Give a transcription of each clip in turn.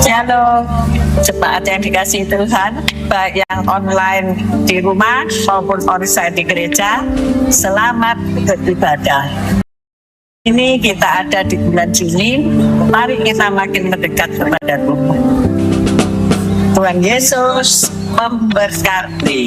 Shalom, jemaat yang dikasihi Tuhan, baik yang online di rumah maupun onsite di gereja, selamat beribadah. Ini kita ada di bulan Juni, mari kita makin mendekat kepada Tuhan. Tuhan Yesus memberkati.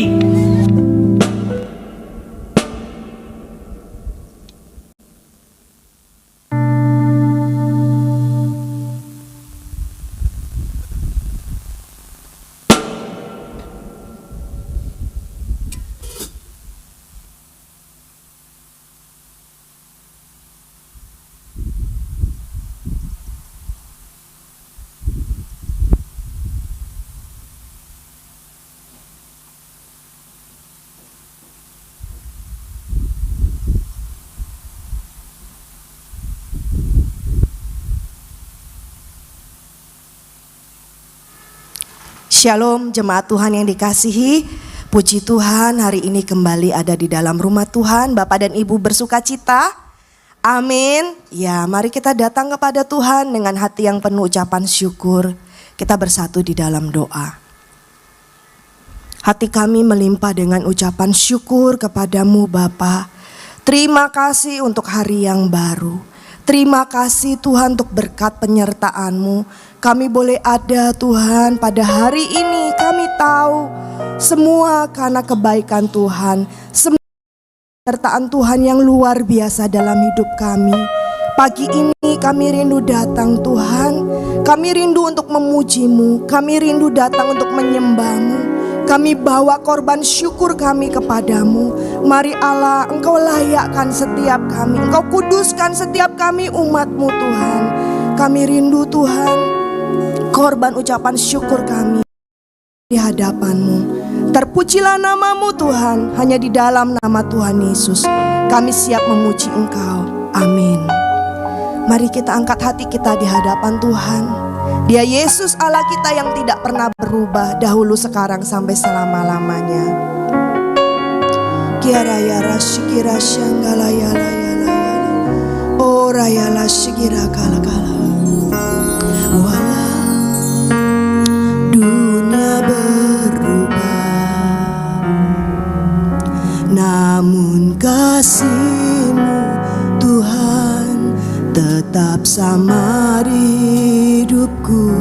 Shalom jemaat Tuhan yang dikasihi, puji Tuhan hari ini kembali ada di dalam rumah Tuhan. Bapak dan Ibu bersuka cita, amin. Ya, mari kita datang kepada Tuhan dengan hati yang penuh ucapan syukur. Kita bersatu di dalam doa. Hati kami melimpah dengan ucapan syukur kepadamu Bapa. Terima kasih untuk hari yang baru. Terima kasih Tuhan untuk berkat penyertaan-Mu. Kami boleh ada Tuhan pada hari ini. Kami tahu semua karena kebaikan Tuhan, semua penyertaan Tuhan yang luar biasa dalam hidup kami. Pagi ini kami rindu datang Tuhan. Kami rindu untuk memuji-Mu. Kami rindu datang untuk menyembah-Mu. Kami bawa korban syukur kami kepadamu. Mari Allah, Engkau layakkan setiap kami. Engkau kuduskan setiap kami umat-Mu Tuhan. Kami rindu Tuhan, korban ucapan syukur kami di hadapan-Mu. Terpujilah nama-Mu Tuhan, hanya di dalam nama Tuhan Yesus kami siap memuji Engkau. Amin. Mari kita angkat hati kita di hadapan Tuhan. Dia Yesus Allah kita yang tidak pernah berubah, dahulu sekarang sampai selama-lamanya. Kiaraya rasyikira syanggala yala yala yala. Oh rayala syikira kala kala. Walau dunia berubah, namun kasih-Mu Tuhan tetap sama di hidupku.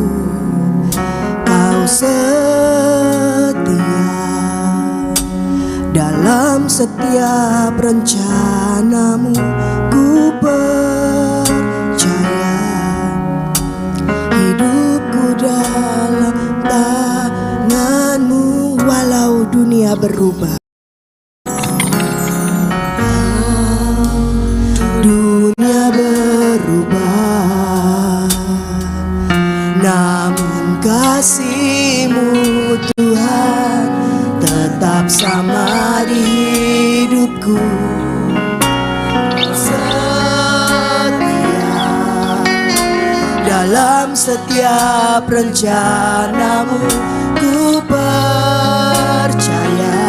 Kau setia dalam setiap rencana-Mu. Ku percaya hidupku dalam tangan-Mu. Walau dunia berubah, dunia berubah, namun kasih-Mu Tuhan tetap sama di hidupku. Setia dalam setiap rencana-Mu. Ku percaya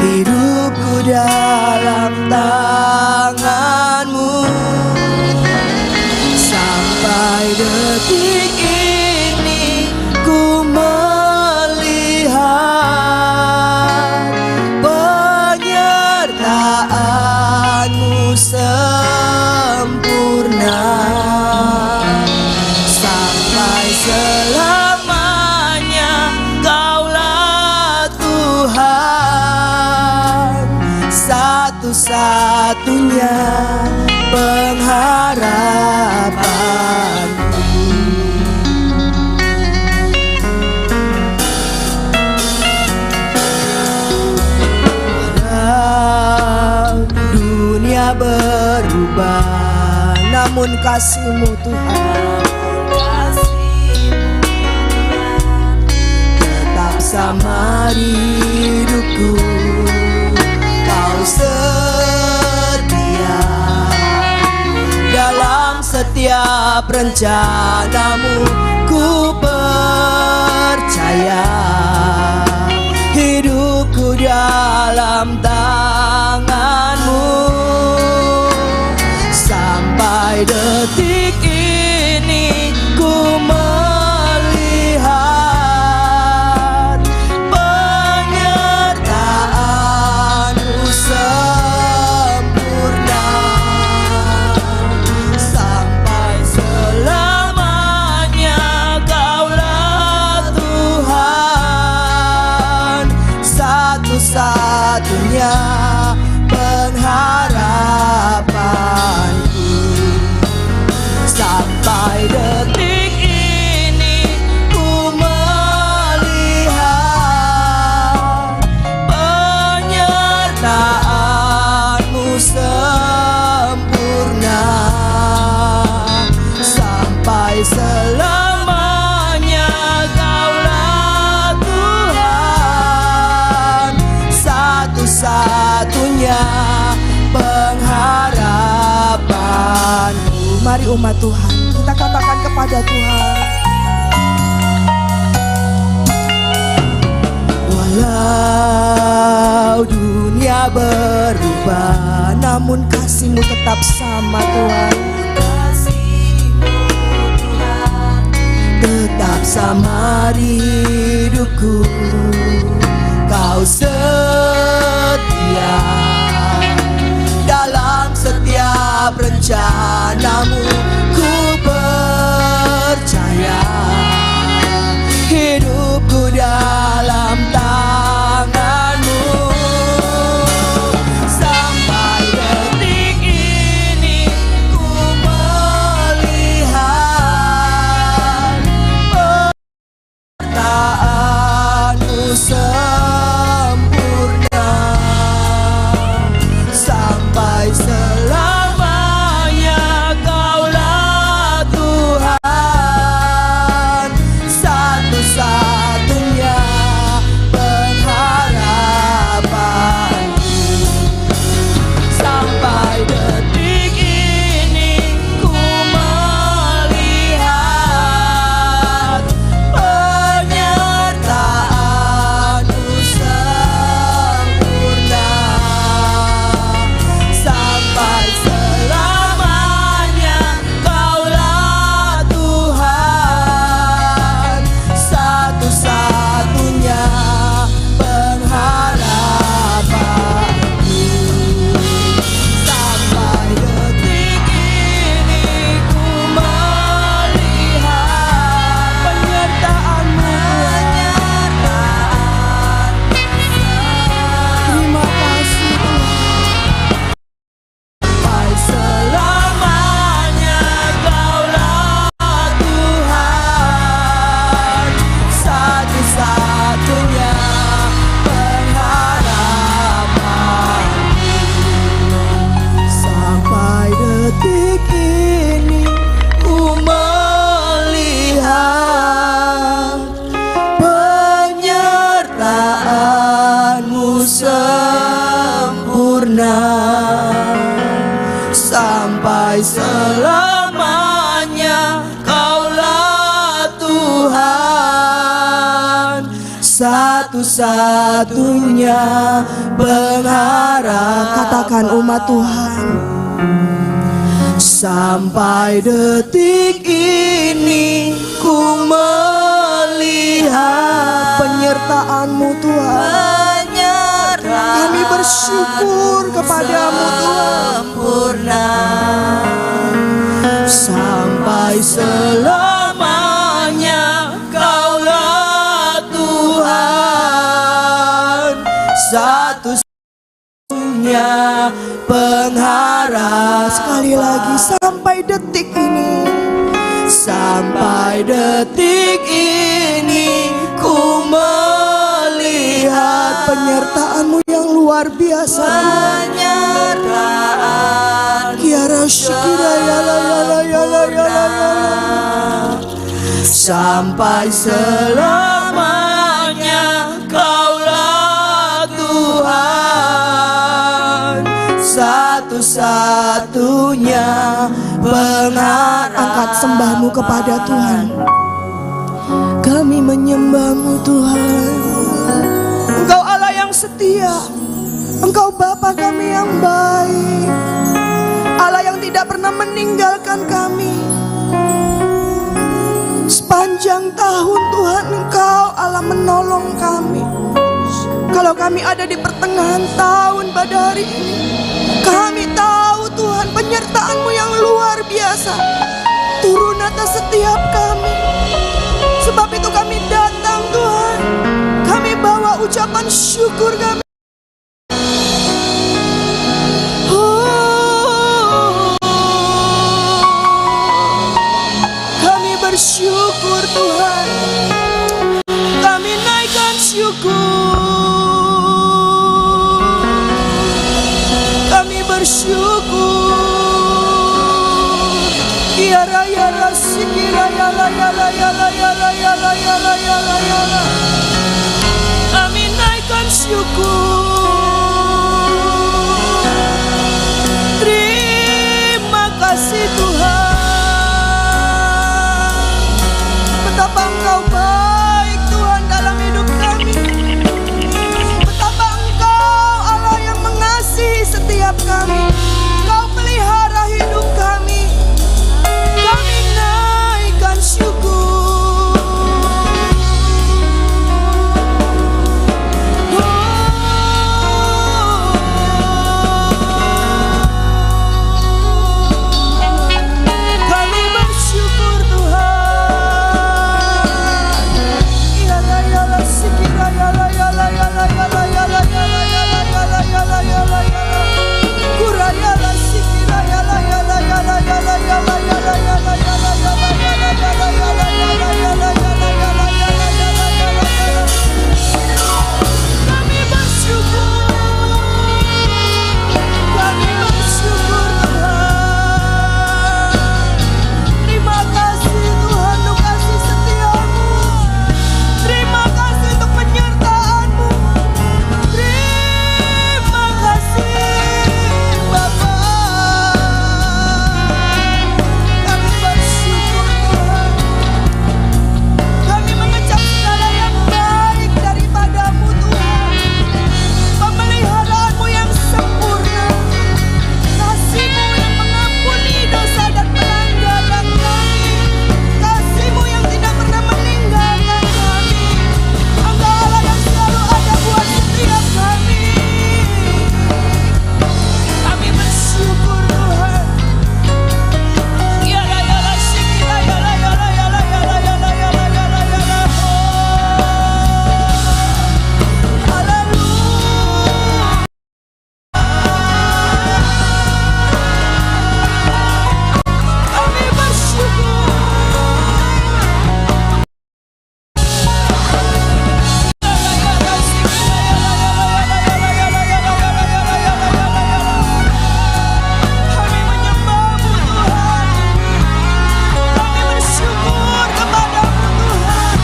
hidupku dalam tangan-Mu. Sampai detik ini ku melihat penyertaan-Mu sempurna. Sampai selamanya Kaulah Tuhan, satu-satunya pengharapanku. Walau dunia berubah, namun kasih-Mu Tuhan tetap sama di hidupku. Kau setia dalam setiap rencana-Mu. Ku percaya hidupku dalam tangan-Mu. Sampai detik ini ku satu-satunya pengharapanku. Sampai detik ini ku melihat penyertaan-Mu sempurna. Sampai selamanya Kaulah Tuhan, satu-satunya pengharapanku. Mari umat Tuhan, kita katakan kepada Tuhan. Walau dunia berubah, namun kasih-Mu tetap sama Tuhan. Tetap sama di hidupku. Kau setia dalam setiap rencana-Mu. Ku percaya hidupku dalam tangan-Mu. Sampai detik ini ku melihat penyertaan-Mu sempurna. Sampai selamanya Kaulah Tuhan, satu-satunya pengharapanku. Sampai detik ini ku melihat penyertaan-Mu sempurna. Sampai selamanya Kaulah Tuhan, satu-satunya pengharapanku. Sampai detik ini ku melihat penyertaan-Mu. Terima kasih Tuhan. Sampai selamanya Kaulah Tuhan, satu-satunya pengharapanku. Sampai detik ini ku melihat penyertaan-Mu sempurna. Sampai selamanya Kaulah Tuhan, satu-satunya pengharapan. Katakan umat Tuhan. Sampai detik ini ku melihat penyertaan-Mu Tuhan. Kami bersyukur kepada-Mu Tuhan. Sampai selamanya Kaulah Tuhan, satu-satunya pengharapan. Sekali lagi, sampai detik ini. Sampai detik ini ku melihat penyertaan-Mu yang luar biasa. Penyertaan Kiara Shikira yala yala yala yala yala. Sampai selamanya Kaulah Tuhan, satu-satunya pengharapan. Angkat sembah-Mu kepada Tuhan. Kami menyembah-Mu Tuhan. Engkau Allah yang setia, Engkau Bapa kami yang baik, Allah yang tidak pernah meninggalkan kami. Sepanjang tahun Tuhan Engkau Allah menolong kami. Kalau kami ada di pertengahan tahun pada hari ini, kami tahu Tuhan penyertaan-Mu yang luar biasa turun atas setiap kami. Sebab itu kami datang Tuhan, kami bawa ucapan syukur kami. raya la sikira ya la ya la ya la ya la ya la ya la ya la ya la. Kami naikkan syukur. Terima kasih Tuhan. Betapa Engkau baik Tuhan dalam hidup kami. Betapa Engkau Allah yang mengasihi setiap kami. Kau pelihara hidup kami. Kami naikkan syukur. Kami bersyukur Tuhan. Yala yala sikira yala yala yala yala yala yala yala yala yala yala yala. Kura yala sikira yala yala yala yala yala yala yala yala yala yala yala yala yala yala yala yala yala yala. Kami bersyukur. Kami bersyukur Tuhan. Terima kasih Tuhan untuk kasih setiamu. Terima kasih untuk penyertaan-Mu. Terima kasih Bapa. Kami bersyukur Tuhan. Kami mengecap segala yang baik daripada-Mu Tuhan. Pemeliharaanmu yang sempurna, kasih-Mu yang mengampuni dosa dan pelanggaran kami, kasih-Mu yang tidak pernah meninggalkan kami. Engkau Allah yang selalu ada buat setiap kami. Kami bersyukur Tuhan. Yala yala sikira yala yala yala yala yala yala yala yala. Haleluya. Kami bersyukur. Kami menyembah-Mu Tuhan. Kami bersyukur kepada-Mu Tuhan.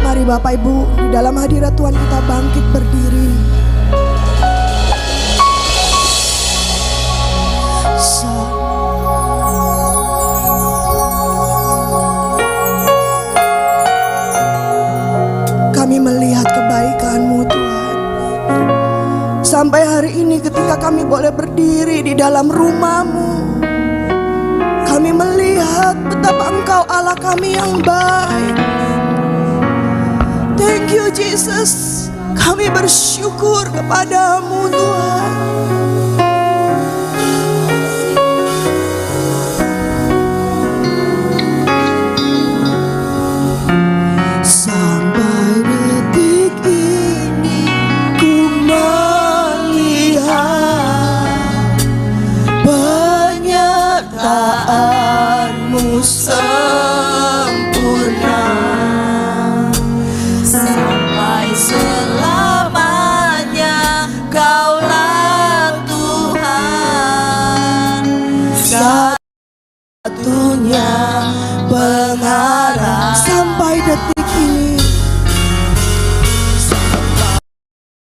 Mari Bapak Ibu, di dalam hadirat Tuhan kita bangkit berdiri. Kami melihat kebaikan-Mu Tuhan. Sampai hari ini ketika kami boleh berdiri di dalam rumah-Mu, kami melihat betapa Engkau Allah kami yang baik. Thank you Jesus. Kami bersyukur kepada-Mu Tuhan. Sampai detik ini ku melihat penyertaan-Mu sempurna. Sampai selamanya Kaulah Tuhan, satunya pengharap. Sampai detik ini, sampai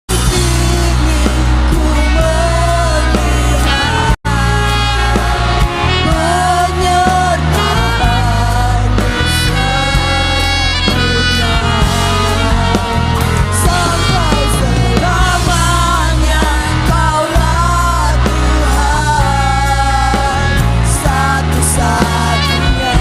detik ini ku melihat penyertaan-Mu sempurna. Sampai selamanya Kaulah Tuhan, satu-satunya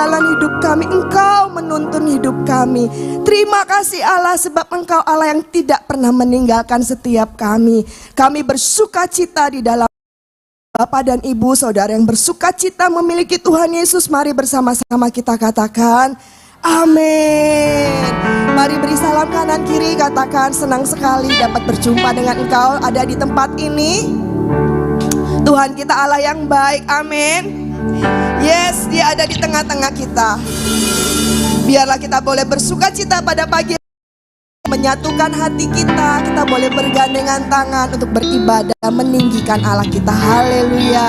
jalan hidup kami, Engkau menuntun hidup kami. Terima kasih Allah, sebab Engkau Allah yang tidak pernah meninggalkan setiap kami. Kami bersuka cita di dalam Bapak dan Ibu, saudara yang bersuka cita memiliki Tuhan Yesus. Mari bersama-sama kita katakan amin. Mari beri salam kanan kiri, katakan senang sekali dapat berjumpa dengan engkau ada di tempat ini. Tuhan kita Allah yang baik, amin. Yes, dia ada di tengah-tengah kita. Biarlah kita boleh bersuka cita pada pagi, menyatukan hati kita. Kita boleh bergandengan tangan untuk beribadah, meninggikan Allah kita. Haleluya.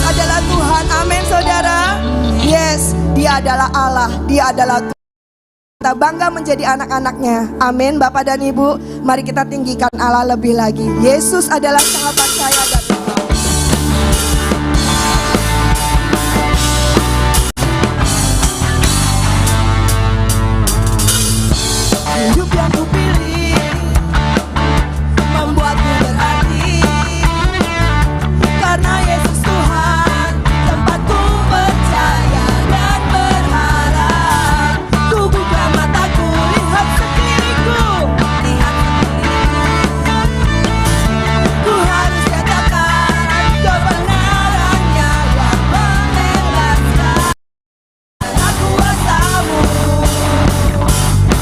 adalah Tuhan. Amin saudara. Yes, Dia adalah Allah, Dia adalah Tuhan. Kita bangga menjadi anak-anaknya. Amin Bapak dan Ibu. Mari kita tinggikan Allah lebih lagi. Yesus adalah sahabat saya dan engkau. Hidup yang kupilih membuatku berarti, karena Yesus Tuhan tempatku percaya dan berharap. Ku buka mataku, lihat sekelilingku, ku harus katakan kebenarannya yang membebaskan. Karena kuasamu,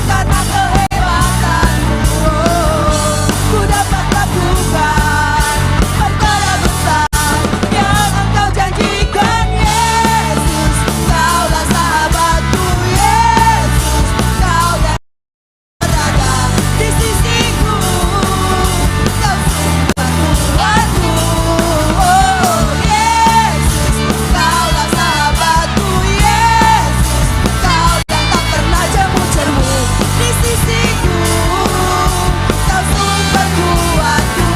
karena kehebatanmu, ku dapat lakukan perkara besar yang engkau janjikan. Yesus, kaulah sahabatku. Yesus, kau yang berada di sisiku, kau sumber kuatku. Oh Yesus, kaulah sahabatku. Yesus, kau yang tak pernah jemu-jemu di sisiku, kau sumber kuatku.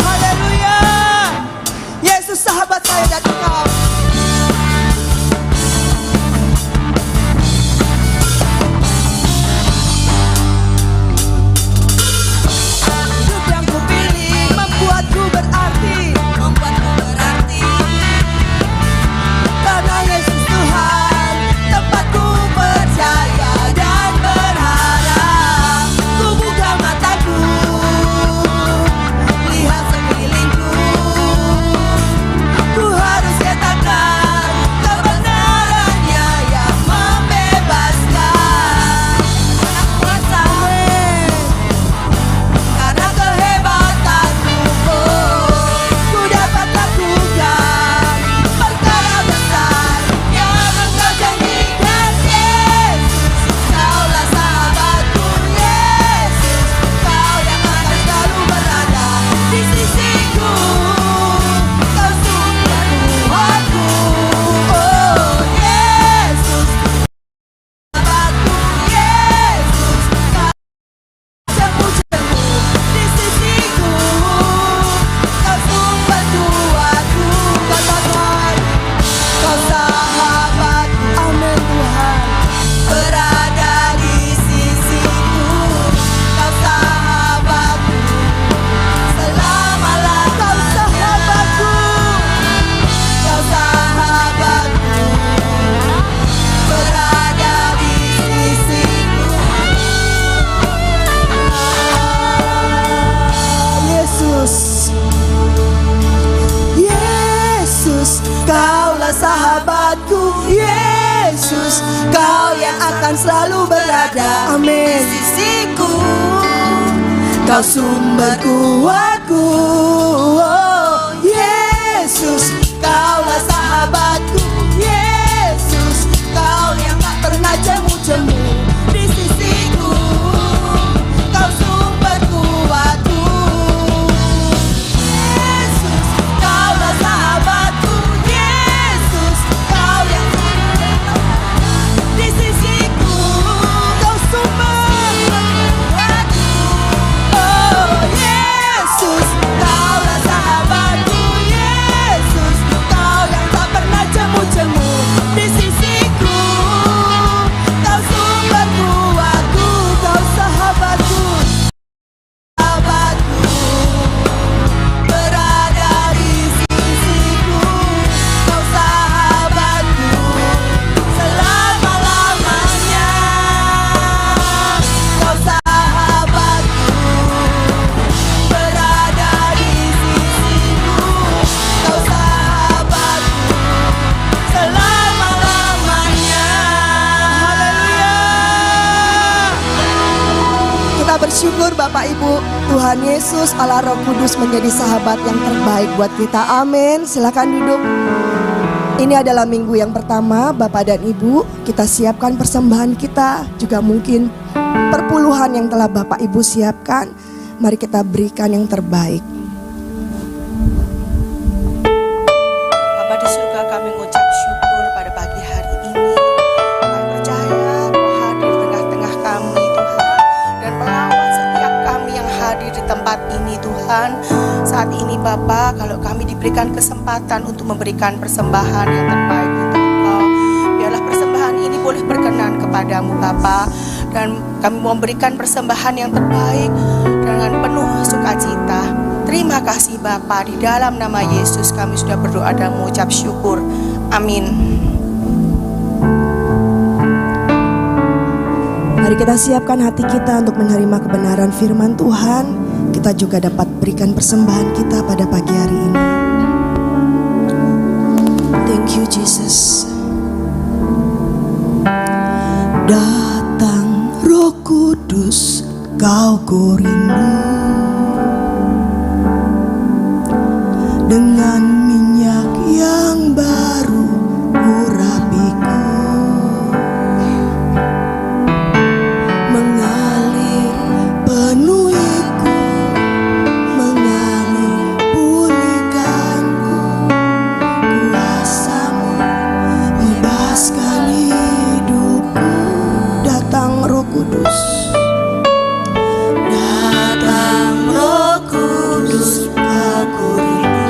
Haleluya. Yesus sahabat saya dan engkau. Hidup yang kupilih membuatku berarti, karena Yesus Tuhan tempatku percaya dan berharap. Ku buka mataku, lihat sekelilingku, ku harus katakan kebenarannya yang membebaskan. Kuasa karena kehebatanmu, ku dapat lakukan perkara besar yang engkau janjikan. Yesus, kaulah sahabatku. Yesus, kau yang akan selalu berada di sisiku, kau sumber kuatku. Oh Yesus, sahabatku. Yesus, kau jemu-jemu di sisiku, kau sumber kuatku. Katakan, kau sahabatku. Amin Tuhan. Berada di sisiku, kau sahabatku selama-lamanya. Kau sahabatku, kau sahabatku. Berada di sisiku. Yesus, Yesus, kaulah sahabatku. Yesus, kau yang akan selalu berada. Amin. Di sisiku, kau sumber kuatku. Oh Yesus, kaulah sahabatku. Yesus, kau yang tak pernah jemu-jemu di sisiku, kau sumber kuatku. Yesus, kaulah sahabatku. Yesus, kau yang di sisiku, kau sumber kuatku. Oh Yesus, kaulah sahabatku. Yesus, kau yang tak pernah jemu-jemu di sisiku, kau sumber kuatku. Kau sahabatku, sahabatku. Berada di sisiku, kau sahabatku selama-lamanya. Kau sahabatku, berada di sisiku, kau sahabatku selama-lamanya. Haleluya. Kita bersyukur Bapak Ibu, Tuhan Yesus Allah Roh Kudus menjadi sahabat yang terbaik buat kita. Amin. Silakan duduk. Ini adalah minggu yang pertama Bapak dan Ibu. Kita siapkan persembahan kita, juga mungkin perpuluhan yang telah Bapak Ibu siapkan. Mari kita berikan yang terbaik. Bapak Bapa, kalau kami diberikan kesempatan untuk memberikan persembahan yang terbaik untuk Engkau, biarlah persembahan ini boleh berkenan kepadamu Bapa, dan kami memberikan persembahan yang terbaik dengan penuh sukacita. Terima kasih Bapa, di dalam nama Yesus kami sudah berdoa dan mengucap syukur. Amin. Mari kita siapkan hati kita untuk menerima kebenaran firman Tuhan. Kita juga dapat berikan persembahan kita pada pagi hari ini. Thank you Jesus. Datang Roh Kudus, Kau ku rindu. Dengan minyak yang baru urapiku, mengalir penuhiku, mengalir pulihkanku. Kuasamu bebaskan hidupku. Datang Roh Kudus, datang Roh Kudus, Kau ku rindu.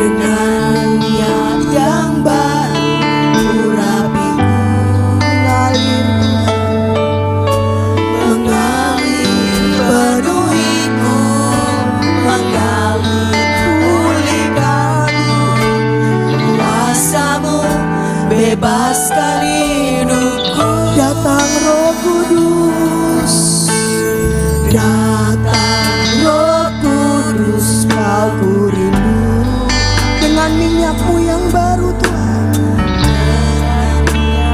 Dengan minyak yang baru urapiku, mengalir penuhiku, mengalir pulihkanku. Kuasamu bebaskan hidupku. Datang Roh Kudus, datang Roh Kudus, Kau ku rindu. Dengan minyakmu yang baru Tuhan,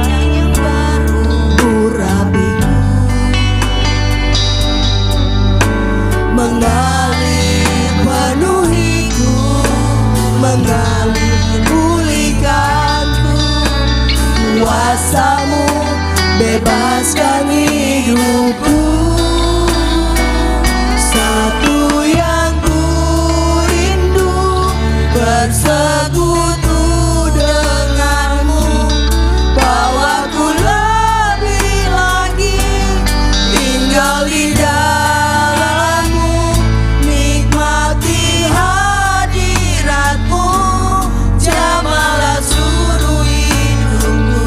yang baru urapiku, mengalir penuhiku, mengalir pulihkanku. Kuasamu bebaskan hidupku. Satu yang ku rindu, bersekutu denganmu, bawaku lebih lagi tinggal di dalammu, nikmati hadiratmu, jamalah seluruh hidupku.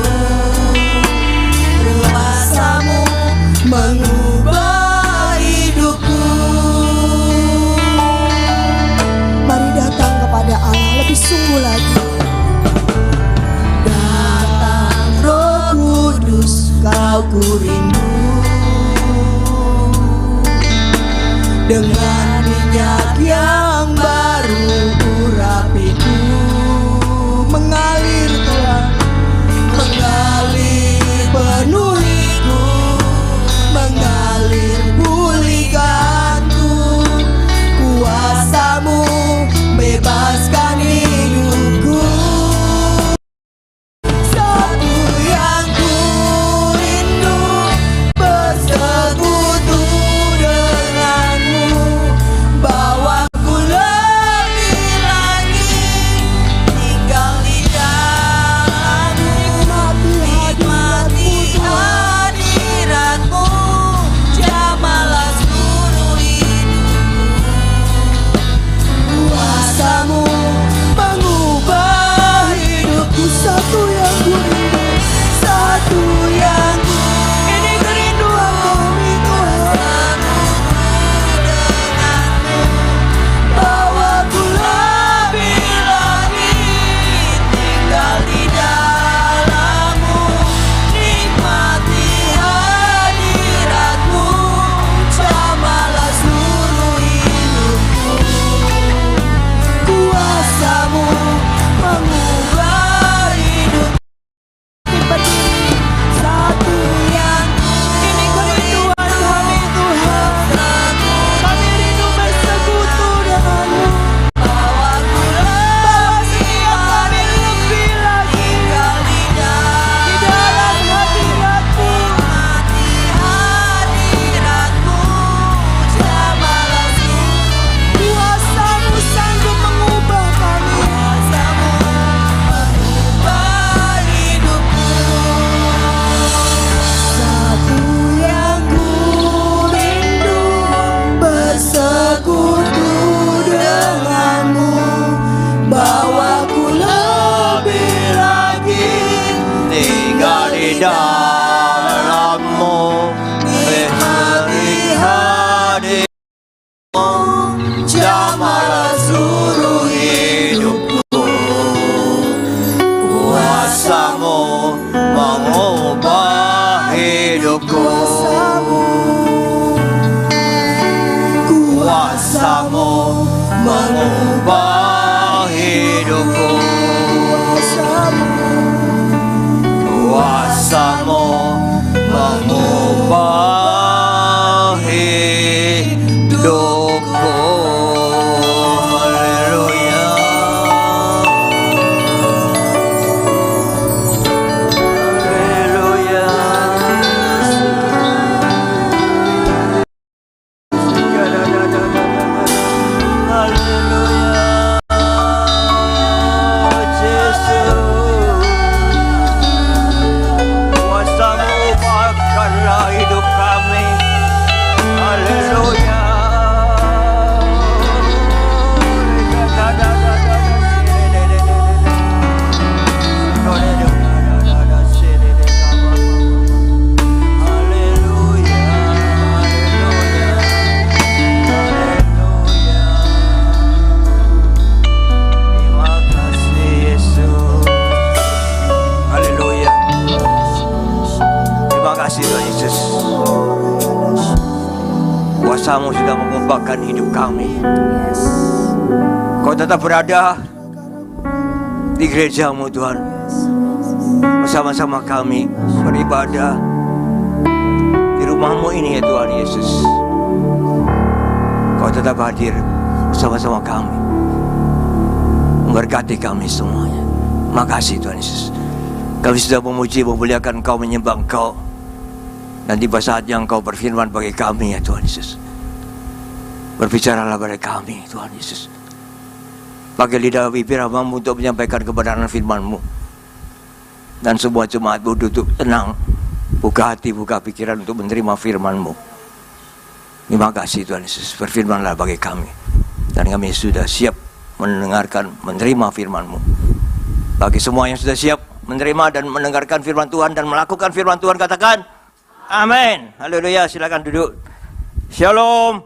Kuasamu mengubah hidupku. Mari datang kepada Allah lebih sungguh lagi. Datang Roh Kudus, Kau ku rindu. Dengan minyak yang baru urapiku, mengalir Tuhan, mengalir penuhiku, mengalir pulihkanku. Kuasamu bebaskan hidupku. Satu yang ku rindu, bersekutu denganmu, bawaku tinggal di dalam-Mu, beri hadirat-Mu, jamahlah seluruh hidupku. Kuasa-Mu mengubah hidupku, kuasa-Mu mengubah hidupku, kuasa-Mu mengubah hidupku. Haleluya. Haleluya. Haleluya. Yesus, kuasa-Mu ubahkanlah hidup kami. Haleluya. Haleluya. Haleluya. Haleluya. Terima kasih Yesus. Haleluya. Terima kasih Tuhan Yesus. Kuasa-Mu sudah mengubahkan hidup kami. Kau tetap berada di gereja-Mu Tuhan, bersama-sama kami beribadah di rumah-Mu ini ya Tuhan Yesus. Kau tetap hadir bersama-sama kami, memberkati kami semuanya. Makasih Tuhan Yesus. Kami sudah memuji, memuliakan Engkau, menyembah Engkau. Dan tiba saatnya Engkau berfirman bagi kami ya Tuhan Yesus. Berbicaralah pada kami Tuhan Yesus. Pakai lidah bibir hamba-Mu untuk menyampaikan kebenaran firman-Mu. Dan semua jemaat-Mu duduk tenang, buka hati, buka pikiran untuk menerima firman-Mu. Terima kasih Tuhan Yesus. Berfirmanlah bagi kami. Dan kami sudah siap mendengarkan, menerima firman-Mu. Bagi semua yang sudah siap menerima dan mendengarkan firman Tuhan dan melakukan firman Tuhan, katakan amin. Haleluya. Silakan duduk. Shalom.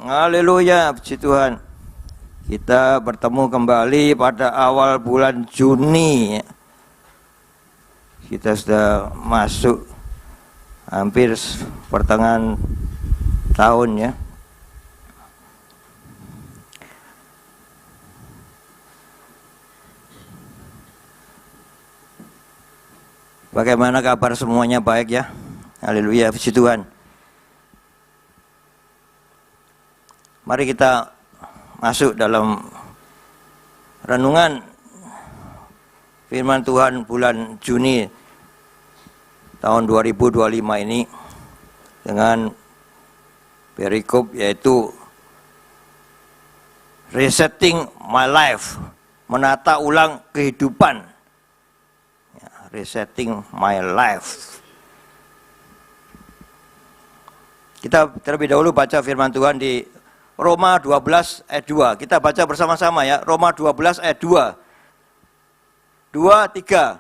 Haleluya. Puji Tuhan. Kita bertemu kembali pada awal bulan Juni. Kita sudah masuk hampir pertengahan tahun ya. Bagaimana kabar semuanya? Baik ya. Haleluya, puji Tuhan. Mari kita masuk dalam renungan firman Tuhan bulan Juni tahun 2025 ini dengan perikop yaitu Resetting My Life, menata ulang kehidupan. Resetting My Life. Kita terlebih dahulu baca firman Tuhan di Roma 12 ayat 2. Kita baca bersama-sama ya. Roma 12 ayat 2. 2, 3.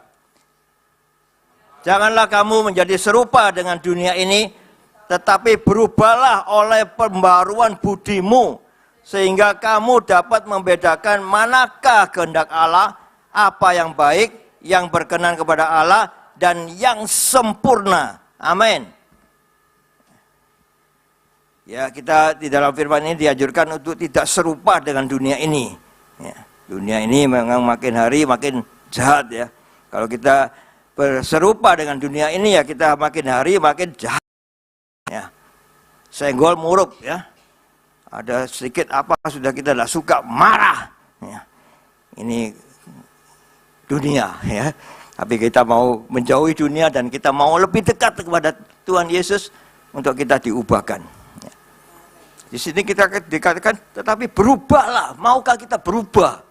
Janganlah kamu menjadi serupa dengan dunia ini, tetapi berubahlah oleh pembaruan budimu, sehingga kamu dapat membedakan manakah kehendak Allah, apa yang baik, yang berkenan kepada Allah, dan yang sempurna. Amin. Ya, kita di dalam firman ini dianjurkan untuk tidak serupa dengan dunia ini. Ya, dunia ini memang makin hari makin jahat ya. Kalau kita berserupa dengan dunia ini ya kita makin hari makin jahat. Ya, senggol muruk ya. Ada sedikit apa sudah kita tidak suka, marah. Ya, ini dunia ya. Tapi kita mau menjauhi dunia dan kita mau lebih dekat kepada Tuhan Yesus untuk kita diubahkan. Di sini kita dikatakan, tetapi berubahlah. Maukah kita berubah?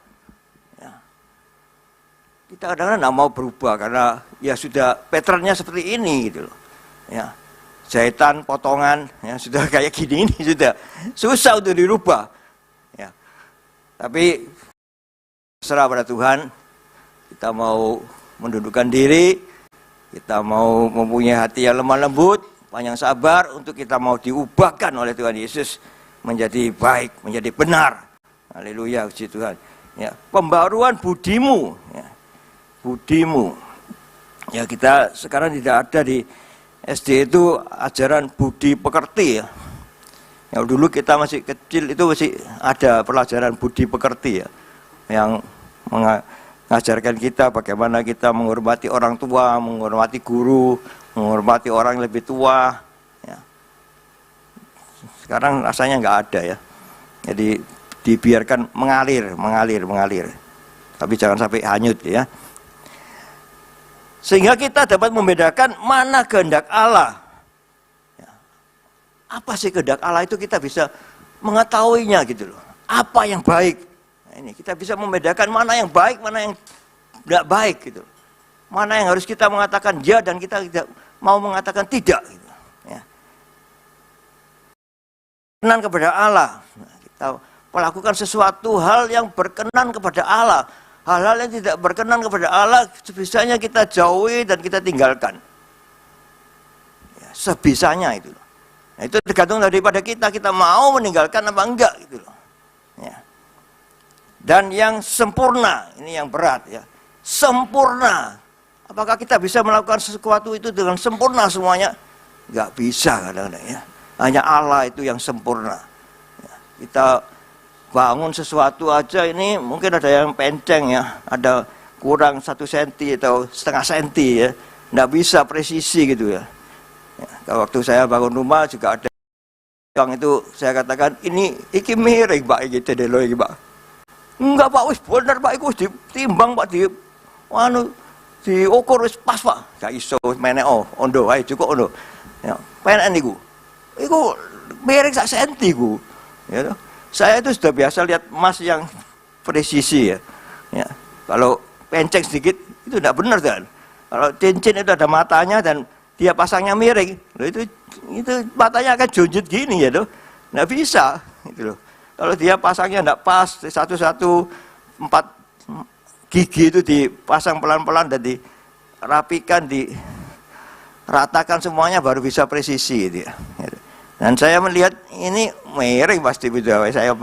Ya. Kita kadang-kadang tidak mau berubah karena ya sudah patternnya seperti ini gitu loh. Ya. Jahitan, potongan, ya sudah kayak gini ini sudah susah untuk dirubah. Ya. Tapi serah pada Tuhan, kita mau mendudukkan diri, kita mau mempunyai hati yang lemah lembut, panjang sabar, untuk kita mau diubahkan oleh Tuhan Yesus menjadi baik, menjadi benar. Haleluya, puji Tuhan. Ya, pembaruan budimu, ya, budimu. Ya, kita sekarang tidak ada di SD itu ajaran budi pekerti ya. Ya, dulu kita masih kecil itu masih ada pelajaran budi pekerti ya, yang mengajarkan kita bagaimana kita menghormati orang tua, menghormati guru, menghormati orang yang lebih tua. Ya. Sekarang rasanya nggak ada ya. Jadi dibiarkan mengalir. Tapi jangan sampai hanyut ya. Sehingga kita dapat membedakan mana kehendak Allah. Apa sih kehendak Allah itu kita bisa mengetahuinya gitu loh. Apa yang baik. Nah, ini kita bisa membedakan mana yang baik, mana yang tidak baik gitu loh. Mana yang harus kita mengatakan ya dan kita tidak mau mengatakan tidak gitu. Ya. Berkenan kepada Allah. Nah, kita melakukan sesuatu hal yang berkenan kepada Allah. Hal-hal yang tidak berkenan kepada Allah sebisanya kita jauhi dan kita tinggalkan. Ya, sebisanya itu loh. Nah, itu tergantung daripada kita mau meninggalkan apa enggak gitu loh. Ya. Dan yang sempurna, ini yang berat ya. Sempurna. Apakah kita bisa melakukan sesuatu itu dengan sempurna semuanya? Enggak bisa kadang-kadang ya. Hanya Allah itu yang sempurna. Ya. Kita bangun sesuatu aja ini mungkin ada yang penceng ya. Ada kurang 1 senti atau setengah senti ya. Enggak bisa presisi gitu ya. Ya, waktu saya bangun rumah juga ada yang itu saya katakan iki miring Pak iki delo iki Pak. Enggak Pak, wis bener Pak, iku ditimbang Pak, diukur wis pas Pak. Gak iso menek ondo wae cukup ondo. Ya, penek niku. Iku miring 1 senti ku. Ya, saya itu sudah biasa lihat emas yang presisi ya. Ya, kalau penceng sedikit itu tidak benar kan. Kalau cincin itu ada matanya dan dia pasangnya miring, loh itu matanya akan jonjut gini ya, nggak bisa, gitu loh. Kalau dia pasangnya nggak pas, 4 gigi itu dipasang pelan-pelan dan dirapikan, diratakan semuanya baru bisa presisi, gitu ya. Dan saya melihat ini miring pasti itu, saya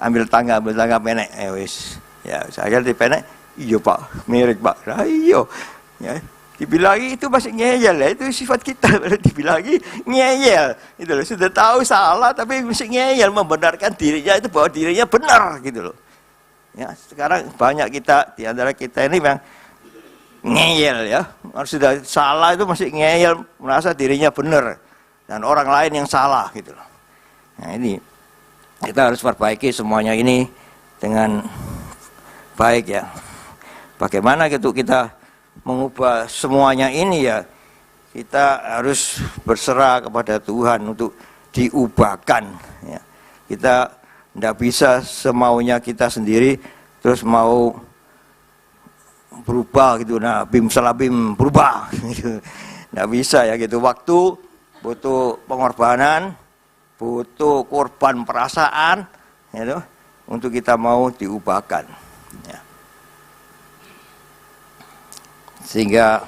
ambil tangga penek, ya saya dipenek, iya Pak, miring Pak, nah, iya, ya. Dibilangi itu masih ngeyel ya, itu sifat kita. Dibilangi ngeyel, itu loh. Sudah tahu salah tapi masih ngeyel, membenarkan dirinya itu bahwa dirinya benar gitu loh. Ya, sekarang banyak kita di antara kita ini yang ngeyel ya, sudah salah itu masih ngeyel, merasa dirinya benar dan orang lain yang salah gitu loh. Nah ini kita harus perbaiki semuanya ini dengan baik ya. Bagaimana gitu kita mengubah semuanya ini ya, kita harus berserah kepada Tuhan untuk diubahkan ya. Kita tidak bisa semaunya kita sendiri terus mau berubah gitu, nah bim salabim berubah gitu. Tidak bisa ya gitu. Waktu butuh pengorbanan, butuh korban perasaan gitu, untuk kita mau diubahkan ya. Sehingga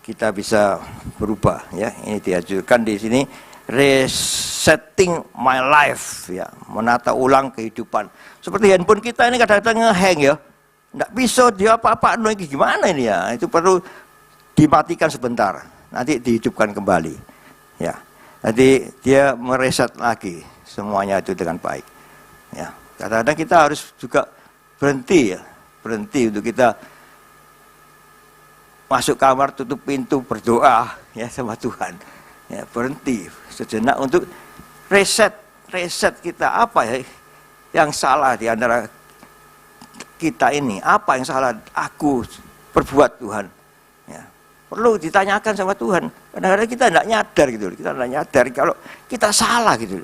kita bisa berubah ya. Ini diajukan di sini, resetting my life ya, menata ulang kehidupan. Seperti handphone kita ini kadang-kadang nge-hang ya, nggak bisa dia apa-apa, gimana ini ya, itu perlu dimatikan sebentar, nanti dihidupkan kembali ya. Nanti dia mereset lagi semuanya itu dengan baik ya. Kadang-kadang kita harus juga berhenti ya, berhenti untuk kita masuk kamar, tutup pintu, berdoa ya sama Tuhan. Ya, berhenti sejenak untuk reset kita, apa ya yang salah di antara kita ini, apa yang salah aku perbuat Tuhan. Ya, perlu ditanyakan sama Tuhan. Kadang-kadang kita tidak nyadar gitu, kita tidak nyadar kalau kita salah gitu.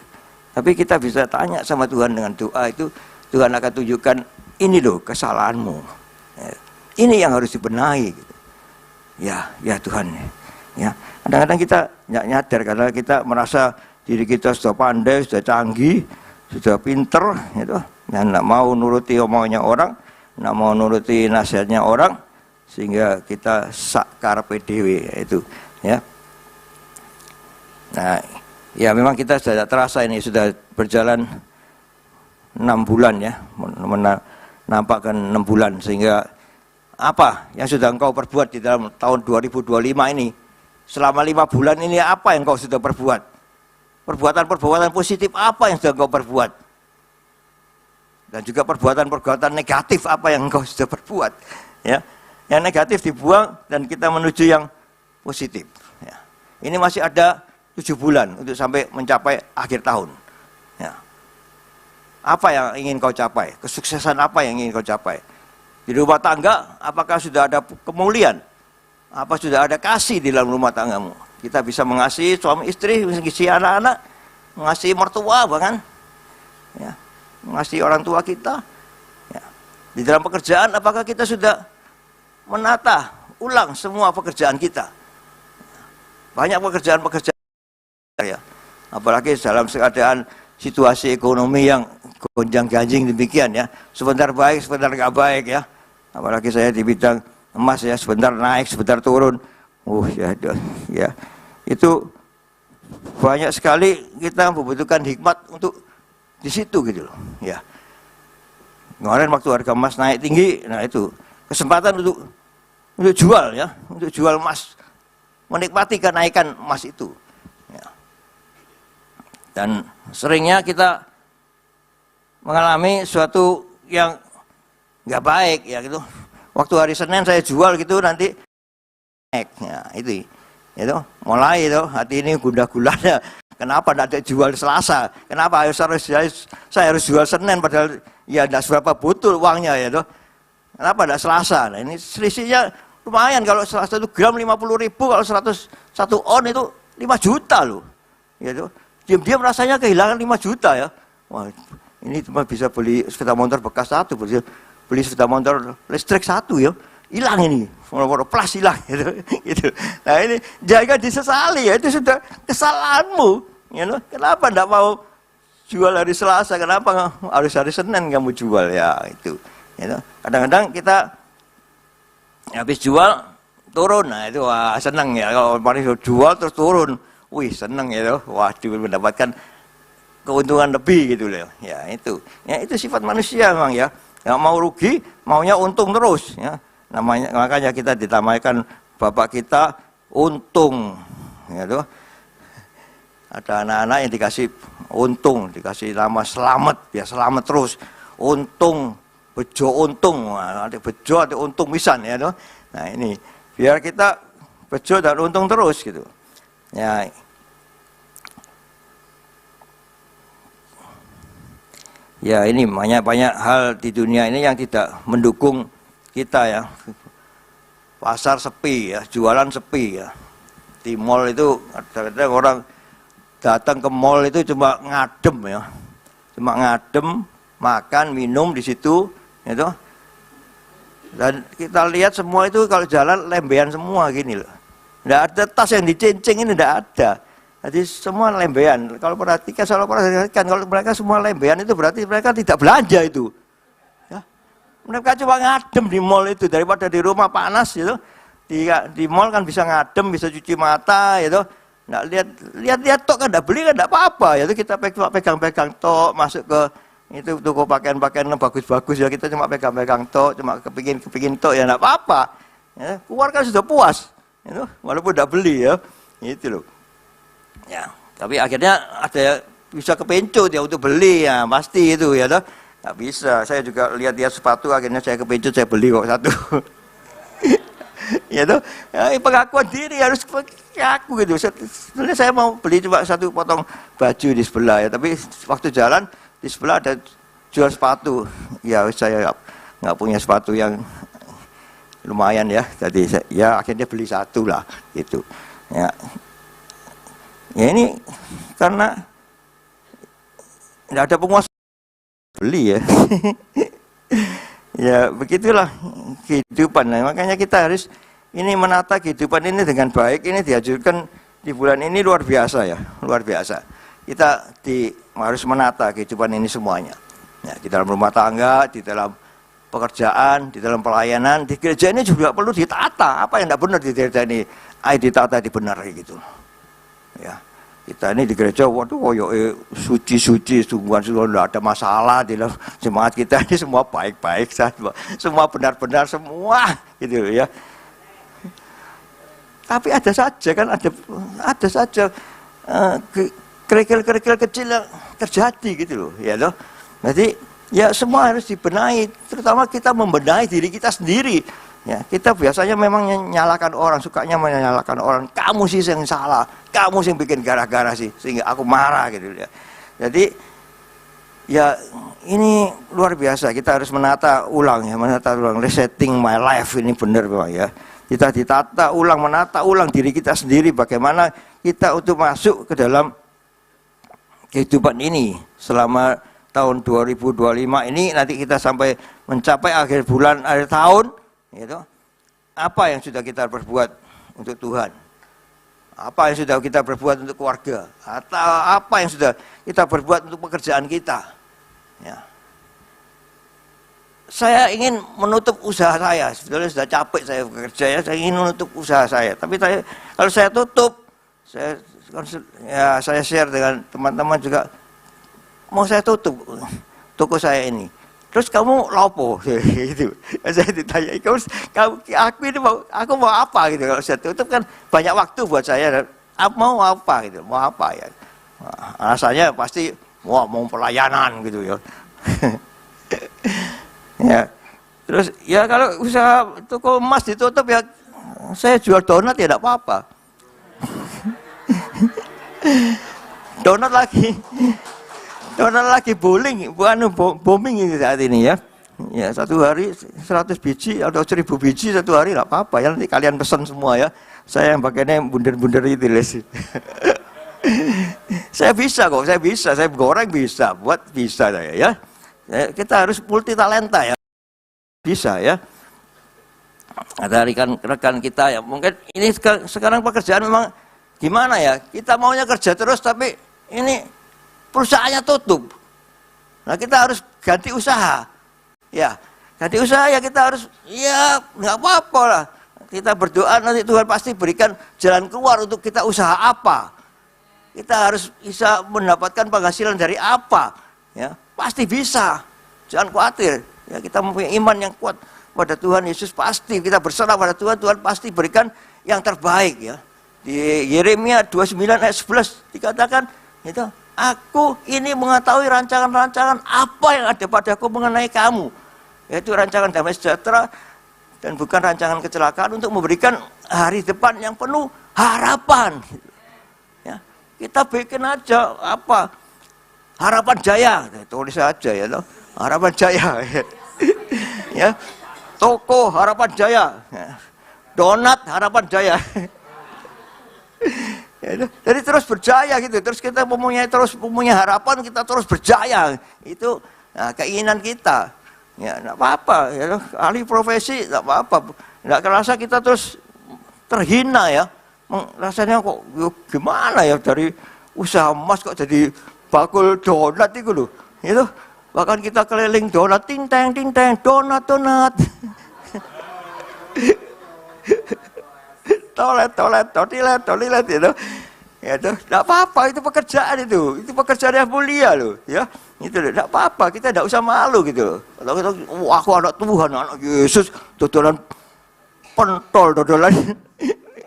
Tapi kita bisa tanya sama Tuhan dengan doa itu, Tuhan akan tunjukkan ini loh kesalahanmu. Ya, ini yang harus dibenahi. Gitu. Ya Tuhan ya. Kadang-kadang kita nggak nyadar karena kita merasa diri kita sudah pandai, sudah canggih, sudah pinter gitu, dan nggak mau nuruti omongannya orang, nggak mau nuruti nasihatnya orang, sehingga kita sak karepe dhewe itu ya. Nah, ya memang kita sudah terasa ini sudah berjalan 6 bulan ya, menampakkan 6 bulan, sehingga apa yang sudah engkau perbuat di dalam tahun 2025 ini, selama 5 bulan ini apa yang engkau sudah perbuat? Perbuatan-perbuatan positif apa yang sudah engkau perbuat? Dan juga perbuatan-perbuatan negatif apa yang engkau sudah perbuat? Ya, yang negatif dibuang dan kita menuju yang positif. Ya. Ini masih ada 7 bulan untuk sampai mencapai akhir tahun. Ya. Apa yang ingin kau capai? Kesuksesan apa yang ingin kau capai? Di rumah tangga, apakah sudah ada kemuliaan? Apa sudah ada kasih di dalam rumah tanggamu? Kita bisa mengasihi suami istri, mengasihi anak-anak, mengasihi mertua bahkan, ya, mengasihi orang tua kita. Ya. Di dalam pekerjaan, apakah kita sudah menata ulang semua pekerjaan kita? Banyak pekerjaan-pekerjaan ya, apalagi dalam keadaan situasi ekonomi yang gonjang-ganjing demikian ya, sebentar baik sebentar nggak baik ya, apalagi saya di bidang emas ya, sebentar naik sebentar turun, ya itu banyak sekali kita membutuhkan hikmat untuk di situ gitu loh ya. Kemarin waktu harga emas naik tinggi, nah itu kesempatan untuk jual ya, untuk jual emas, menikmati kenaikan emas itu. Dan seringnya kita mengalami suatu yang nggak baik ya gitu. Waktu hari Senin saya jual gitu nanti naik, ya itu mulai itu hati ini gundah gulana. Kenapa tidak ada jual Selasa? Kenapa saya harus jual Senin padahal ya tidak seberapa butuh uangnya ya tuh. Kenapa tidak Selasa? Nah ini selisihnya lumayan, kalau Selasa itu gram 50.000, kalau 101 on itu 5 juta loh. Ya tuh. Diam-diam rasanya kehilangan 5 juta ya. Wah, ini cuma bisa beli sepeda motor bekas satu, beli sepeda motor listrik satu ya. Hilang ini, motor plus hilang gitu. Nah ini jangan disesali ya, itu sudah kesalahanmu. You know? Kenapa tidak mau jual hari Selasa? Kenapa harus hari Senin kamu jual ya itu? You know? Kadang-kadang kita habis jual turun, nah itu wah senang ya. Kalau kemarin jual terus turun. Wih seneng ya, waduh mendapatkan keuntungan lebih gitu loh. Ya itu sifat manusia memang ya. Yang mau rugi, maunya untung terus. Ya. Makanya kita dinamakan bapak kita untung. Ya, tuh. Ada anak-anak yang dikasih untung, dikasih nama selamat, ya selamat terus. Untung, bejo untung, ada bejo ada untung pisan ya tuh. Nah ini biar kita bejo dan untung terus gitu. Ya ini banyak hal di dunia ini yang tidak mendukung kita ya. Pasar sepi ya, jualan sepi ya. Di mall itu kadang-kadang orang datang ke mall itu cuma ngadem ya. Cuma ngadem, makan, minum di situ gitu. Dan kita lihat semua itu kalau jalan lembean semua gini loh. Tidak ada tas yang dicincin, ini tidak ada. Jadi semua lembean. Kalau perhatikan kalau mereka semua lembean itu berarti mereka tidak belanja itu. Ya. Mereka cuma ngadem di mall itu daripada di rumah panas gitu. Di mall kan bisa ngadem, bisa cuci mata gitu. Nggak lihat tok kan tidak beli kan tidak apa-apa. Ya kita pegang-pegang tok masuk ke itu toko pakaian-pakaian bagus-bagus ya, kita cuma pegang-pegang tok, cuma kepingin tok ya tidak apa-apa. Ya, keluar kan sudah puas. Itu walaupun tidak beli ya. Itu loh. Ya, tapi akhirnya ada bisa kepencut ya untuk beli ya, pasti itu ya toh. Nggak bisa. Saya juga lihat sepatu, akhirnya saya kepencut, saya beli kok satu. Ya toh, ya, pengakuan diri harus aku gitu. Sebenarnya saya mau beli cuma satu potong baju di sebelah ya, tapi waktu jalan di sebelah ada jual sepatu. Ya saya nggak punya sepatu yang lumayan ya, jadi ya akhirnya beli satu lah gitu. Ya ini karena tidak ada penguasa beli ya. Ya begitulah kehidupan. Nah, makanya kita harus ini menata kehidupan ini dengan baik. Ini diajukan di bulan ini luar biasa ya, luar biasa. Kita harus menata kehidupan ini semuanya. Ya, di dalam rumah tangga, di dalam pekerjaan, di dalam pelayanan, di gereja ini juga perlu ditata. Apa yang tidak benar di gereja ini, ayo ditata, dibenahi gitu. Ya, kita ini di gereja, waduh, suci-suci, sungguhan tidak ada masalah di dalam jemaat kita ini, semua baik-baik saja, semua benar-benar semua, gitu ya. Tapi ada saja kan, ada saja kerikil-kerikil kecil yang terjadi gitu loh, ya loh. Jadi ya semua harus dibenahi, terutama kita membenahi diri kita sendiri. Ya, kita biasanya memang menyalahkan orang, sukanya menyalahkan orang. Kamu sih yang salah, kamu sih yang bikin gara-gara sih, sehingga aku marah gitu ya. Jadi ya ini luar biasa, kita harus menata ulang, resetting my life ini benar Pak ya. Kita ditata ulang, menata ulang diri kita sendiri, bagaimana kita untuk masuk ke dalam kehidupan ini selama tahun 2025 ini, nanti kita sampai mencapai akhir bulan, akhir tahun, gitu. Apa yang sudah kita perbuat untuk Tuhan? Apa yang sudah kita perbuat untuk keluarga? Atau apa yang sudah kita perbuat untuk pekerjaan kita? Ya. Saya ingin menutup usaha saya, sebetulnya sudah capek saya bekerja ya, saya ingin menutup usaha saya. Tapi kalau saya tutup, saya share dengan teman-teman juga, mau saya tutup toko saya ini. Terus kamu lopo gitu. Saya ditanya, aku ini aku mau apa gitu. Kalau saya tutup kan banyak waktu buat saya. Mau apa gitu, mau apa ya. Alasannya pasti mau pelayanan gitu ya. Ya, terus ya kalau usaha toko emas ditutup ya saya jual donat ya tidak apa-apa. Donat lagi bowling, bukan booming ini saat ini ya. Ya satu hari 100 biji atau 1000 biji satu hari tidak apa-apa ya, nanti kalian pesan semua ya. Saya yang pakainya bunder-bunder itu les. Saya bisa kok, saya goreng bisa, buat bisa saya ya. Kita harus multi talenta ya, bisa ya. Ada rekan kita ya, mungkin ini sekarang pekerjaan memang gimana ya, kita maunya kerja terus tapi ini perusahaannya tutup. Nah kita harus ganti usaha ya, ganti usaha ya, kita harus ya nggak apa-apa lah, kita berdoa nanti Tuhan pasti berikan jalan keluar untuk kita usaha apa, kita harus bisa mendapatkan penghasilan dari apa ya. Pasti bisa, jangan khawatir. Ya, kita mempunyai iman yang kuat pada Tuhan Yesus, pasti kita berserah pada Tuhan, Tuhan pasti berikan yang terbaik ya. Di Yeremia 29 ayat 11 dikatakan, itu, aku ini mengetahui rancangan-rancangan apa yang ada padaku mengenai kamu, yaitu rancangan damai sejahtera dan bukan rancangan kecelakaan, untuk memberikan hari depan yang penuh harapan. Ya, kita bikin aja apa? Harapan Jaya, tulis saja ya, Harapan Jaya, ya, toko Harapan Jaya, donat Harapan Jaya, jadi terus berjaya gitu, terus kita mempunyai harapan, kita terus berjaya, itu keinginan kita, ya, nggak apa-apa, ya, ahli profesi nggak apa-apa, nggak kerasa kita terus terhina ya, rasanya kok gimana ya, dari usaha emas kok jadi bakul donat itu loh, itu bahkan kita keliling donat, ting teng donat toilet itu ya, itu tidak apa-apa, itu pekerjaan, itu pekerjaan yang mulia loh ya, itu loh, tidak apa-apa, kita tidak usah malu gitu. Kalau kita, aku anak Tuhan, anak Yesus, dodolan pentol, dodolan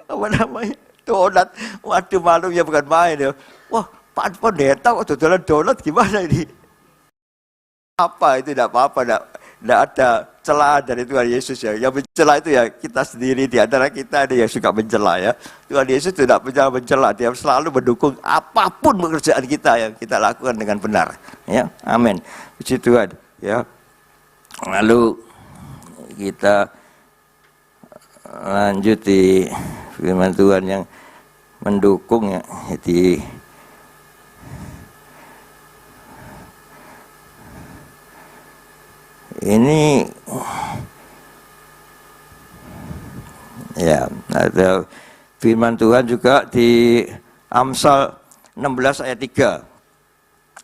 apa namanya, donat, waduh malunya bukan main ya. Wah, Pak Pendeta kok dodolan donat gimana ini? Apa itu, tidak apa-apa, tidak ada celah dari Tuhan Yesus ya. Yang mencela itu ya kita sendiri, di antara kita ada yang suka mencela ya. Tuhan Yesus tidak pernah mencela, dia selalu mendukung apapun pekerjaan kita yang kita lakukan dengan benar. Ya, amin. Puji Tuhan. Ya. Lalu kita lanjut di firman Tuhan yang mendukung ya, di ini ya, ada firman Tuhan juga di Amsal 16 ayat 3.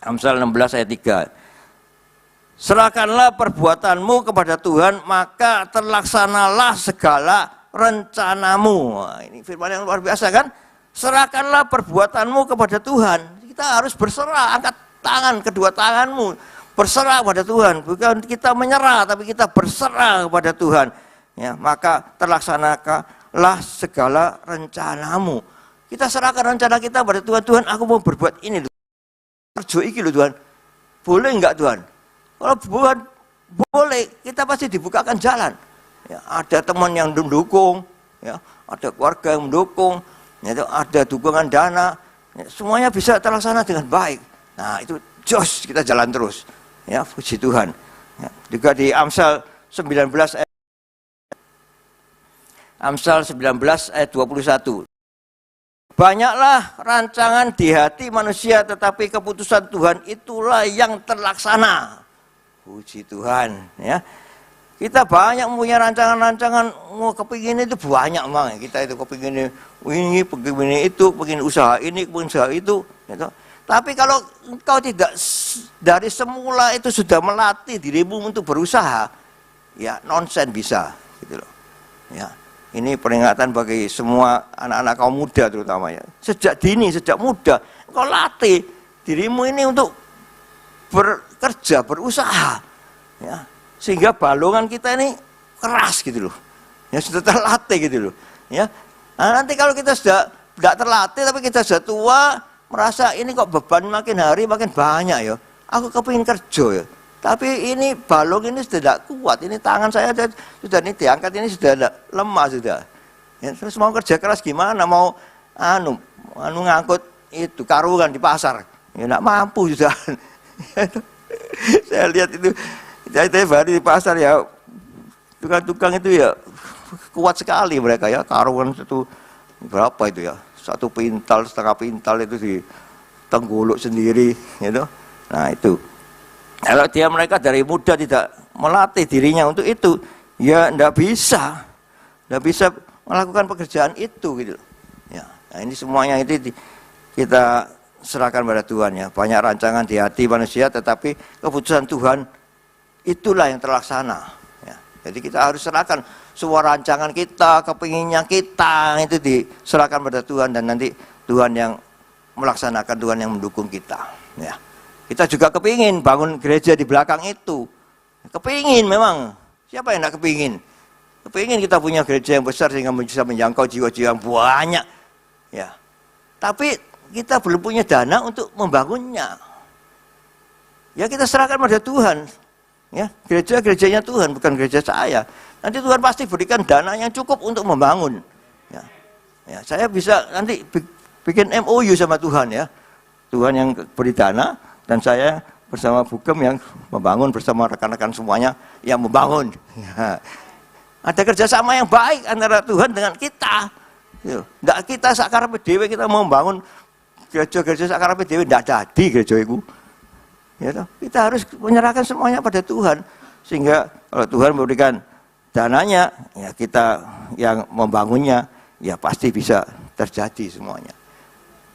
Amsal 16 ayat 3. serahkanlah perbuatanmu kepada Tuhan, maka terlaksanalah segala rencanamu. Wah, ini firman yang luar biasa kan? Serahkanlah perbuatanmu kepada Tuhan. Kita harus berserah, angkat tangan, kedua tanganmu, berserah kepada Tuhan. Bukan kita menyerah, tapi kita berserah kepada Tuhan. Ya, maka terlaksanakanlah segala rencanamu. Kita serahkan rencana kita pada Tuhan. Tuhan, aku mau berbuat ini. Kerja iki loh Tuhan. Boleh enggak Tuhan? Kalau Tuhan boleh, kita pasti dibukakan jalan. Ya, ada teman yang mendukung, ya, ada keluarga yang mendukung, ya, ada dukungan dana, ya, semuanya bisa terlaksana dengan baik. Nah itu jos, kita jalan terus. Ya, puji Tuhan. Ya, juga di Amsal 19 ayat 21. Banyaklah rancangan di hati manusia, tetapi keputusan Tuhan itulah yang terlaksana. Puji Tuhan, ya. Kita banyak punya rancangan-rancangan, kepingin itu banyak mang. Kita itu kepingin ini, kepingin itu, kepingin usaha ini, kepingin usaha itu. Gitu. Tapi kalau engkau tidak dari semula itu sudah melatih dirimu untuk berusaha, ya nonsen bisa, gitu loh. Ya. Ini peringatan bagi semua anak-anak kaum muda terutama ya. Sejak dini, sejak muda, engkau latih dirimu ini untuk bekerja, berusaha. Ya. Sehingga balongan kita ini keras gitu loh. Ya sudah terlatih gitu loh. Ya. Nah, nanti kalau kita sudah tidak terlatih tapi kita sudah tua, merasa ini kok beban makin hari makin banyak ya. Aku kepingin kerja ya. Tapi ini balong ini sudah tidak kuat, ini tangan saya sudah ini diangkat, ini sudah lemah sudah. Ya, terus mau kerja keras gimana? Mau ngangkut itu karungan di pasar, ya tidak mampu sudah. Saya lihat itu, saya hari di pasar ya, tukang-tukang itu ya kuat sekali mereka ya, karungan itu berapa itu ya, 1 pintal, setengah pintal itu ditengguluk sendiri, gitu. Nah itu. Kalau mereka dari muda tidak melatih dirinya untuk itu, ya tidak bisa melakukan pekerjaan itu gitu. Ya, nah ini semuanya itu kita serahkan pada Tuhan ya. Banyak rancangan di hati manusia, tetapi keputusan Tuhan itulah yang terlaksana. Ya, jadi kita harus serahkan semua rancangan kita, kepinginnya kita itu diserahkan pada Tuhan, dan nanti Tuhan yang melaksanakan, Tuhan yang mendukung kita. Ya. Kita juga kepingin bangun gereja di belakang itu. Kepingin memang. Siapa yang tidak kepingin? Kepingin kita punya gereja yang besar sehingga bisa menjangkau jiwa-jiwa yang banyak. Ya. Tapi kita belum punya dana untuk membangunnya. Ya kita serahkan pada Tuhan. Ya, gereja-gerejanya Tuhan, bukan gereja saya. Nanti Tuhan pasti berikan dana yang cukup untuk membangun. Ya. Ya, saya bisa nanti bikin MOU sama Tuhan ya. Tuhan yang beri dana, dan saya bersama Bugem yang membangun bersama rekan-rekan semuanya yang membangun. Ya. Ada kerjasama yang baik antara Tuhan dengan kita. Tidak kita sakarepe dhewe kita mau membangun gereja-gereja sakarepe dhewe, tidak jadi gereja itu. Ya, kita harus menyerahkan semuanya pada Tuhan. Sehingga kalau Tuhan memberikan dananya, ya kita yang membangunnya, ya pasti bisa terjadi semuanya.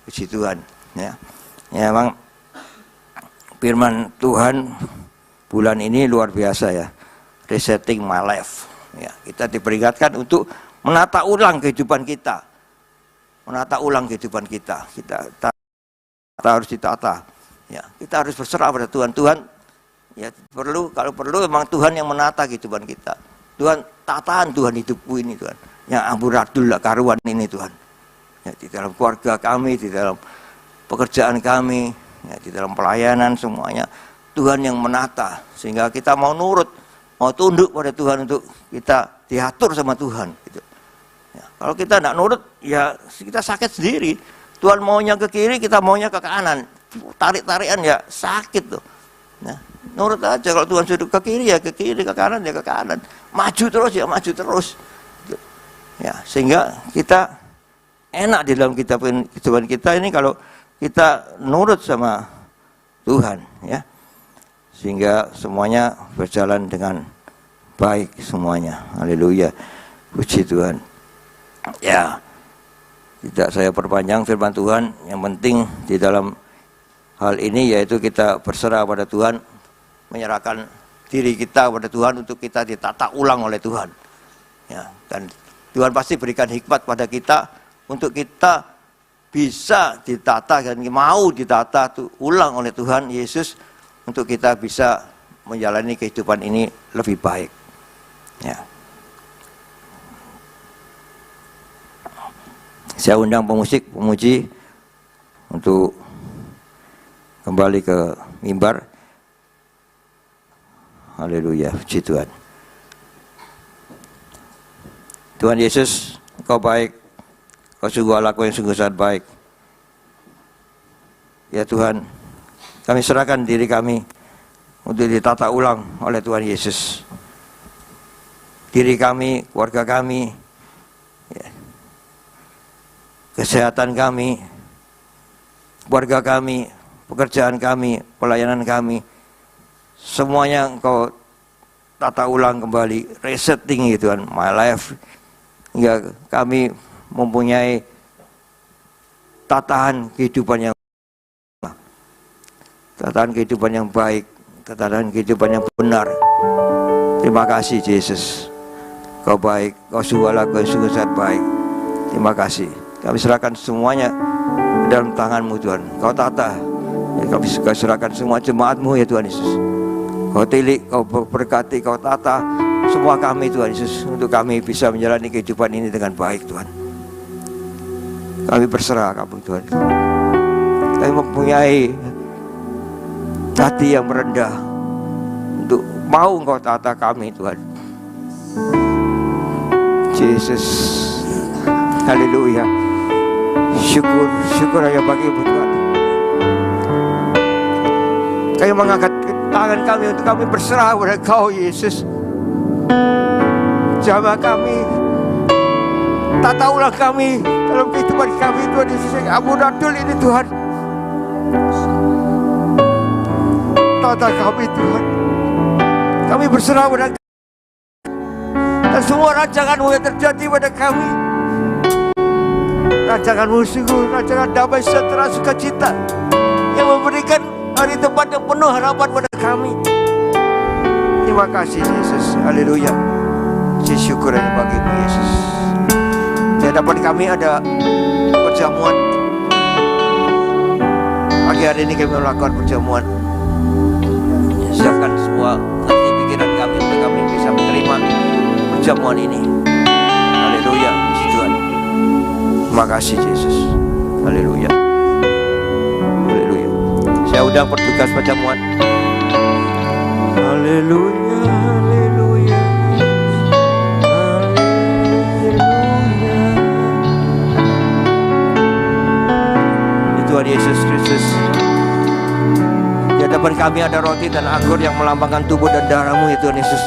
Puji Tuhan. Ya, ya memang firman Tuhan bulan ini luar biasa ya. Resetting my life. Ya, kita diperingatkan untuk menata ulang kehidupan kita. Menata ulang kehidupan kita. Kita harus ditata. Ya, kita harus berserah pada Tuhan. Tuhan ya kalau perlu memang Tuhan yang menata kehidupan kita. Tuhan tataan Tuhan hidupku ini Tuhan. Yang amburadul karuan ini Tuhan. Ya, di dalam keluarga kami, di dalam pekerjaan kami, ya, di dalam pelayanan semuanya Tuhan yang menata, sehingga kita mau nurut, mau tunduk pada Tuhan untuk kita diatur sama Tuhan gitu. Ya, kalau kita tidak nurut ya kita sakit sendiri. Tuhan maunya ke kiri, kita maunya ke kanan, tarik-tarikan ya sakit tuh. Nah, nurut aja, kalau Tuhan suruh ke kiri ya ke kiri, ke kanan ya ke kanan, maju terus ya maju terus gitu. Ya, sehingga kita enak di dalam kehidupan kita ini kalau kita nurut sama Tuhan ya, sehingga semuanya berjalan dengan baik semuanya. Haleluya, puji Tuhan. Ya, tidak saya perpanjang firman Tuhan. Yang penting di dalam hal ini yaitu kita berserah pada Tuhan, menyerahkan diri kita kepada Tuhan untuk kita ditata ulang oleh Tuhan. Ya, dan Tuhan pasti berikan hikmat pada kita untuk kita bisa ditata dan mau ditata ulang oleh Tuhan Yesus untuk kita bisa menjalani kehidupan ini lebih baik. Ya. Saya undang pemuji untuk kembali ke mimbar. Haleluya, puji Tuhan. Tuhan Yesus, Engkau baik. Kau sungguh Allahku yang sungguh sangat baik. Ya Tuhan, kami serahkan diri kami untuk ditata ulang oleh Tuhan Yesus. Diri kami, keluarga kami, ya, kesehatan kami, keluarga kami, pekerjaan kami, pelayanan kami, semuanya Engkau tata ulang kembali, resetting gitu Tuhan, my life, hingga kami mempunyai tatahan kehidupan yang baik, tatahan kehidupan yang benar. Terima kasih Yesus, Kau baik, Kau sungguh Allah, Kau sungguh sangat baik. Terima kasih. Kami serahkan semuanya dalam tangan-Mu Tuhan. Kau tata, kami serahkan semua jemaat-Mu ya Tuhan Yesus. Kau tilik, Kau berkati, Kau tata semua kami Tuhan Yesus, untuk kami bisa menjalani kehidupan ini dengan baik Tuhan. Kami berserah kamu Tuhan. Kami mempunyai hati yang merendah untuk mau Engkau tata kami Tuhan. Yesus, haleluya. Syukur hanya bagi-Mu Tuhan. Kami mengangkat tangan kami untuk kami berserah kepada Kau Yesus. Jamah kami, tata ulang kami dalam kehidupan kami Tuhan Yesus yang amunadul ini Tuhan. Tata kami Tuhan. Kami berserah pada Kau. Dan semua rancangan-Mu yang terjadi pada kami, rancangan-Mu sungguh rancangan damai sejahtera sukacita yang memberikan hari depan yang penuh harapan pada kami. Terima kasih Yesus, haleluya. Syukur hanya bagi-Mu Yesus. Di hadapan kami ada perjamuan. Pagi hari ini kami melakukan perjamuan. Siapkan semua hati pikiran kami untuk kami bisa menerima perjamuan ini. Haleluya, puji Tuhan. Terima kasih Yesus. Haleluya. Haleluya. Saya undang petugas perjamuan. Haleluya, haleluya. Tuhan Yesus Kristus, di hadapan kami ada roti dan anggur yang melambangkan tubuh dan darah-Mu ya Tuhan Yesus.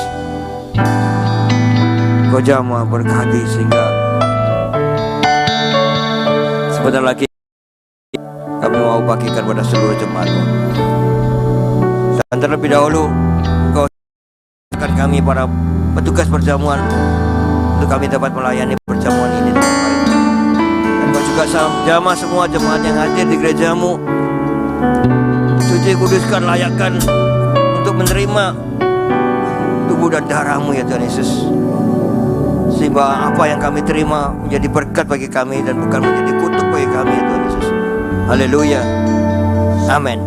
Kau jamah berkati sehingga sebentar lagi kami mau bagikan pada seluruh jemaat-Mu. Dan terlebih dahulu Kau akan kami para petugas perjamuan untuk kami dapat melayani perjamuan ini dengan baik. Juga jamah semua jemaat yang hadir di gereja-Mu, suci kuduskan, layakkan untuk menerima tubuh dan darah-Mu ya Tuhan Yesus, sehingga apa yang kami terima menjadi berkat bagi kami dan bukan menjadi kutuk bagi kami ya Tuhan Yesus. Haleluya, amin.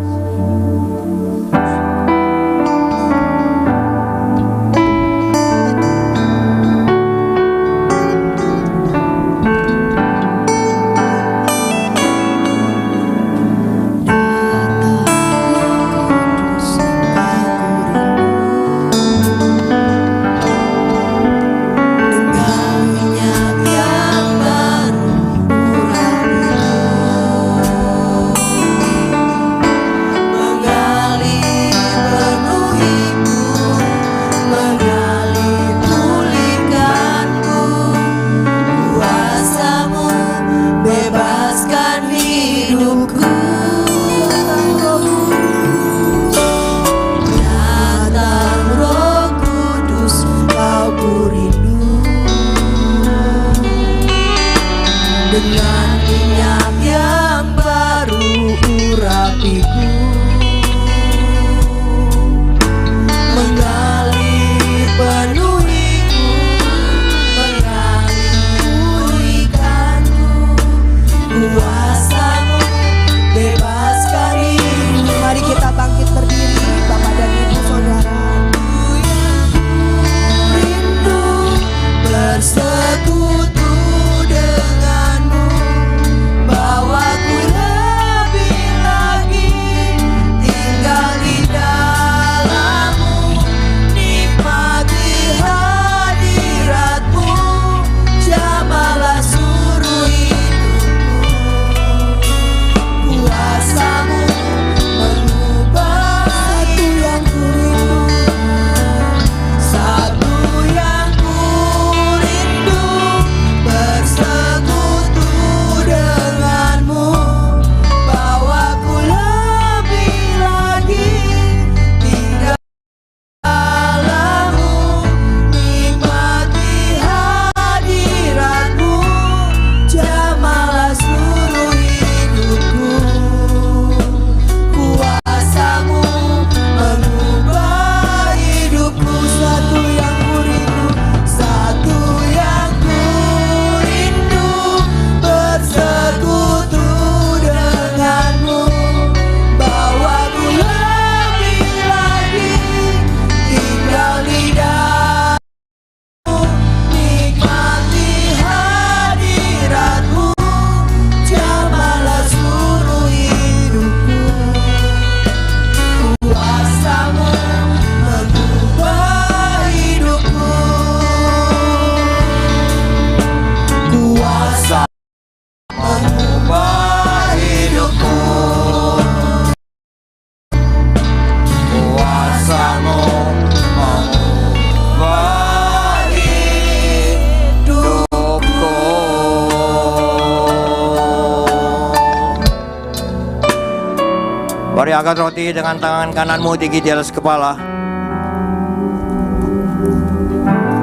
angkat roti dengan tangan kananmu tinggi di atas kepala.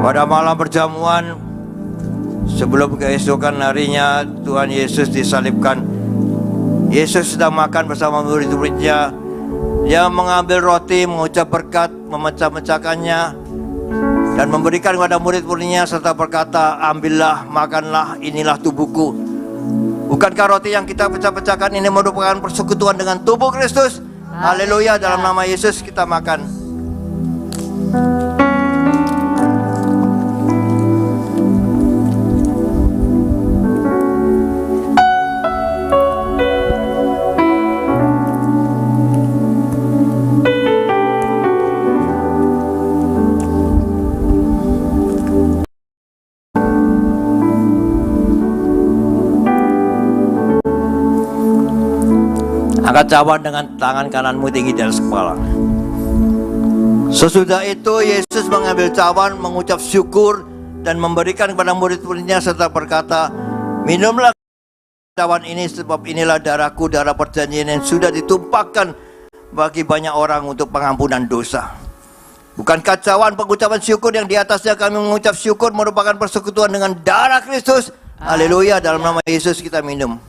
Pada malam perjamuan sebelum keesokan harinya Tuhan Yesus disalibkan, Yesus sedang makan bersama murid-muridnya. Dia mengambil roti, mengucap berkat, memecah-mecahkannya, dan memberikan kepada murid-muridnya serta berkata, ambillah, makanlah, inilah tubuhku. Bukankah roti yang kita pecah-pecahkan ini merupakan persekutuan dengan tubuh Kristus? Haleluya, dalam nama Yesus kita makan. Angkat cawan dengan tangan kananmu tinggi di atas kepala. Sesudah itu Yesus mengambil cawan, mengucap syukur dan memberikan kepada murid-muridnya serta berkata, minumlah cawan ini sebab inilah darahku, darah perjanjian yang sudah ditumpahkan bagi banyak orang untuk pengampunan dosa. Bukankah cawan pengucapan syukur yang di atasnya kami mengucap syukur merupakan persekutuan dengan darah Kristus? Haleluya, dalam nama Yesus kita minum.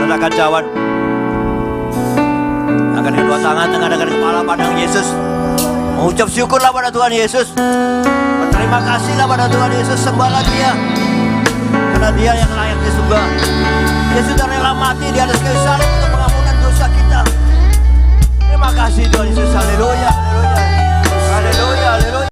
Letakkan cawan, angkat kedua tangan, tengah-tengah kepala, pandang Yesus. Mengucap syukurlah pada Tuhan Yesus. Berterima kasihlah pada Tuhan Yesus. Sembahlah Dia, karena Dia yang layak disembah. Dia sudah rela mati di atas kayu salib untuk pengampunan dosa kita. Terima kasih Tuhan Yesus. Haleluya, haleluya, haleluya, haleluya.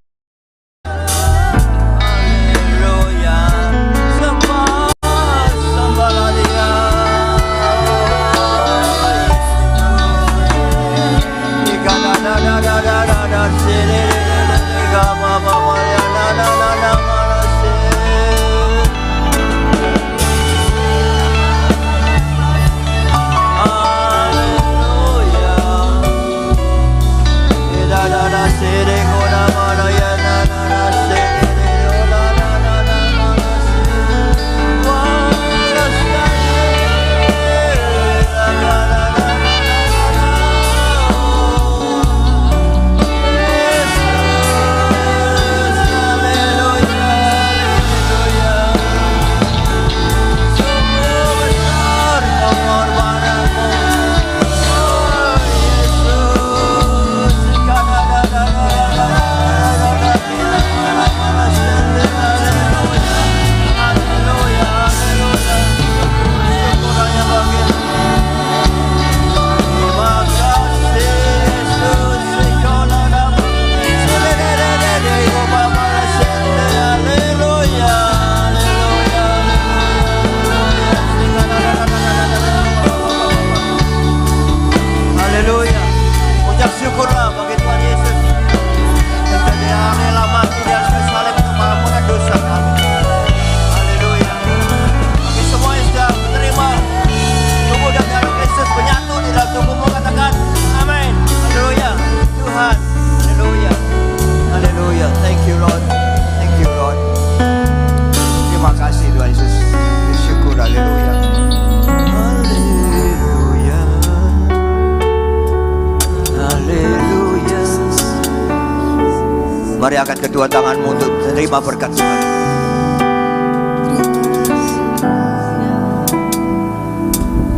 Mari angkat kedua tanganmu untuk menerima berkat Tuhan.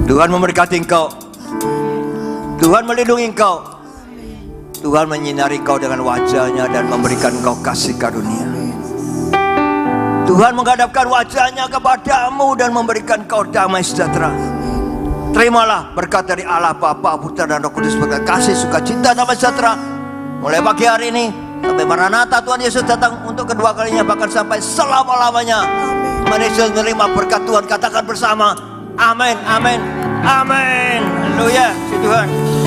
Tuhan memberkati engkau. Tuhan melindungi engkau. Tuhan menyinari engkau dengan wajah-Nya dan memberikan engkau kasih karunia. Tuhan menghadapkan wajah-Nya kepadamu dan memberikan engkau damai sejahtera. Terimalah berkat dari Allah Bapa, Putra dan Roh Kudus, berkat kasih, sukacita, damai sejahtera mulai pagi hari ini sampai Maranatha Tuhan Yesus datang untuk kedua kalinya, bahkan sampai selama-lamanya. Mari kita menerima berkat Tuhan, katakan bersama, amin, amin, amin. Haleluya, Tuhan.